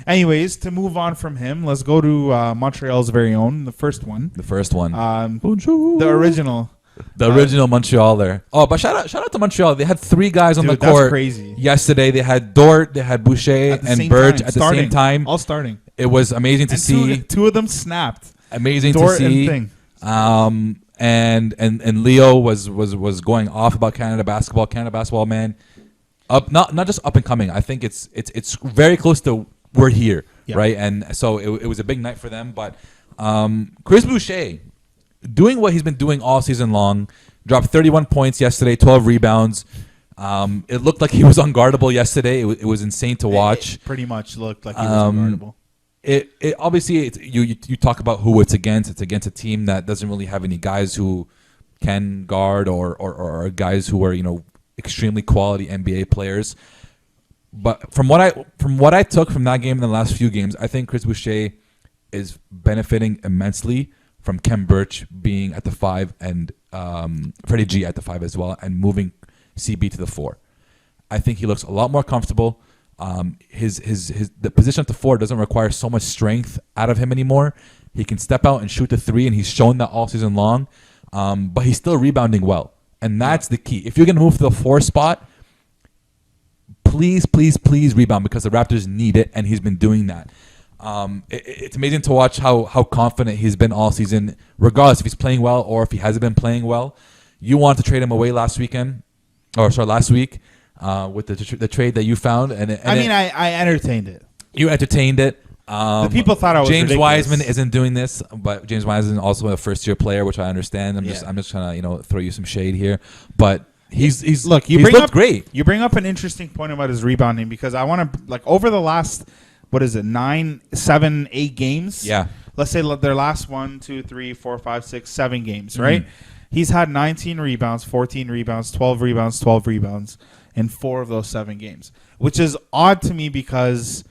Anyways, to move on from him, let's go to Montreal's very own, the first one. The original. The original Montreal there. Oh, but shout out to Montreal. They had 3 guys on the court. That's crazy. Yesterday they had Dort, they had Boucher and Burge at the same time. All starting. It was amazing to see. Two of them snapped. Amazing Dort to see. And And Leo was going off about Canada basketball, man. Not just up and coming. I think it's very close to we're here, right? And so it was a big night for them. But Chris Boucher, doing what he's been doing all season long, dropped 31 points yesterday, 12 rebounds. It looked like he was unguardable yesterday. It was insane to watch. It pretty much looked like he was unguardable. It obviously you talk about who it's against. It's against a team that doesn't really have any guys who can guard or guys who are extremely quality NBA players. But from what I took from that game in the last few games, I think Chris Boucher is benefiting immensely from Kem Birch being at the 5 and Freddie G at the 5 as well, and moving CB to the 4. I think he looks a lot more comfortable. The position at the 4 doesn't require so much strength out of him anymore. He can step out and shoot the 3, and he's shown that all season long. But he's still rebounding well, and that's the key. If you're gonna move to the 4 spot, please rebound, because the Raptors need it, and he's been doing that. It's amazing to watch how confident he's been all season, regardless if he's playing well or if he hasn't been playing well. You wanted to trade him away last week with the trade that you found, I entertained it. You entertained it. The people thought I was James ridiculous. Wiseman isn't doing this, but James Wiseman is also a first-year player, which I understand. I'm just trying to throw you some shade here, but he's looked great. You bring up an interesting point about his rebounding, because I want to over the last 9, 7, 8 games. Yeah. Let's say their last 1, 2, 3, 4, 5, 6, 7 games, right? He's had 19 rebounds, 14 rebounds, 12 rebounds, 12 rebounds in 4 of those 7 games, which is odd to me because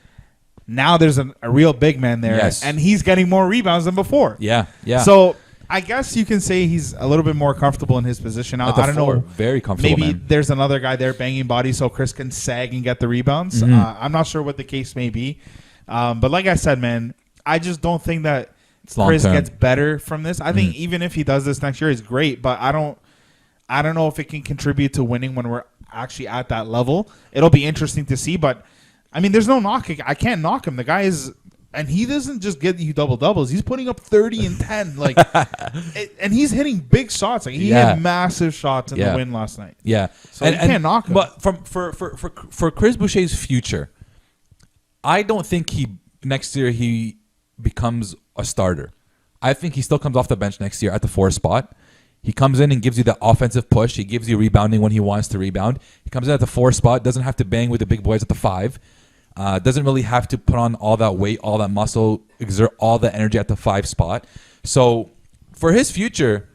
now there's a real big man there, and he's getting more rebounds than before. Yeah. So I guess you can say he's a little bit more comfortable in his position now. I don't know. Very comfortable. Maybe man. There's another guy there banging bodies so Chris can sag and get the rebounds. I'm not sure what the case may be. But like I said, man, I just don't think that Chris gets better from this. I think even if he does this next year, it's great. But I don't know if it can contribute to winning when we're actually at that level. It'll be interesting to see. But, I mean, there's no knock. I can't knock him. The guy is... And he doesn't just get you double-doubles. He's putting up 30 and 10. And he's hitting big shots. He hit massive shots in the win last night. Yeah. So you can't knock him. But for Chris Boucher's future, I don't think next year he becomes a starter. I think he still comes off the bench next year at the 4 spot. He comes in and gives you the offensive push. He gives you rebounding when he wants to rebound. He comes in at the 4 spot, doesn't have to bang with the big boys at the 5. Doesn't really have to put on all that weight, all that muscle, exert all the energy at the 5 spot. So for his future,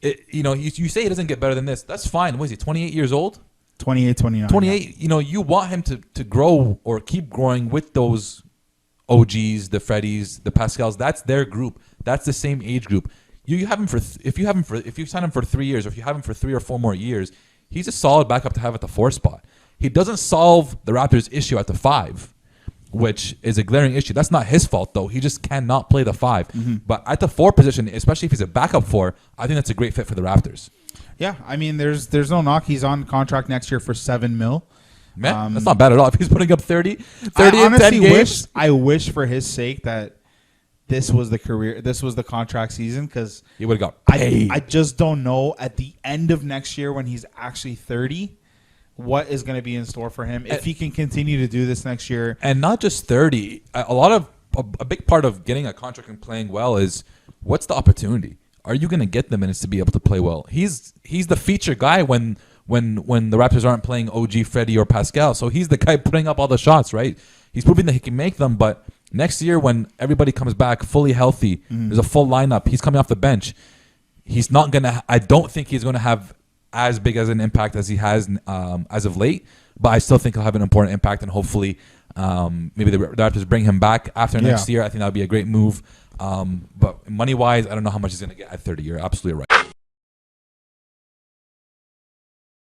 you say he doesn't get better than this. That's fine. What is he, 28 years old? 28, 29. 28, you want him to grow or keep growing with those OGs, the Freddies, the Pascals. That's their group. That's the same age group. You have him if you sign him for 3 years, or if you have him for 3 or 4 more years, he's a solid backup to have at the 4 spot. He doesn't solve the Raptors' issue at the 5, which is a glaring issue. That's not his fault, though. He just cannot play the 5. But at the 4 position, especially if he's a backup 4, I think that's a great fit for the Raptors. Yeah, I mean, there's no knock. He's on contract next year for $7 million. Man, that's not bad at all. If he's putting up 30 I in 10 games. I wish for his sake that this was the contract season, because he would have got paid. I just don't know at the end of next year when he's actually 30 what is going to be in store for him if he can continue to do this next year. And not just 30. A big part of getting a contract and playing well is, what's the opportunity? Are you going to get the minutes to be able to play well? He's the feature guy when the Raptors aren't playing OG, Freddie, or Pascal. So he's the guy putting up all the shots, right? He's proving that he can make them. But next year, when everybody comes back fully healthy, there's a full lineup, he's coming off the bench. He's not going to... I don't think he's going to have as big as an impact as he has as of late. But I still think he'll have an important impact. And hopefully, maybe the Raptors bring him back after next year. I think that would be a great move. But money-wise, I don't know how much he's going to get at 30. You're absolutely right.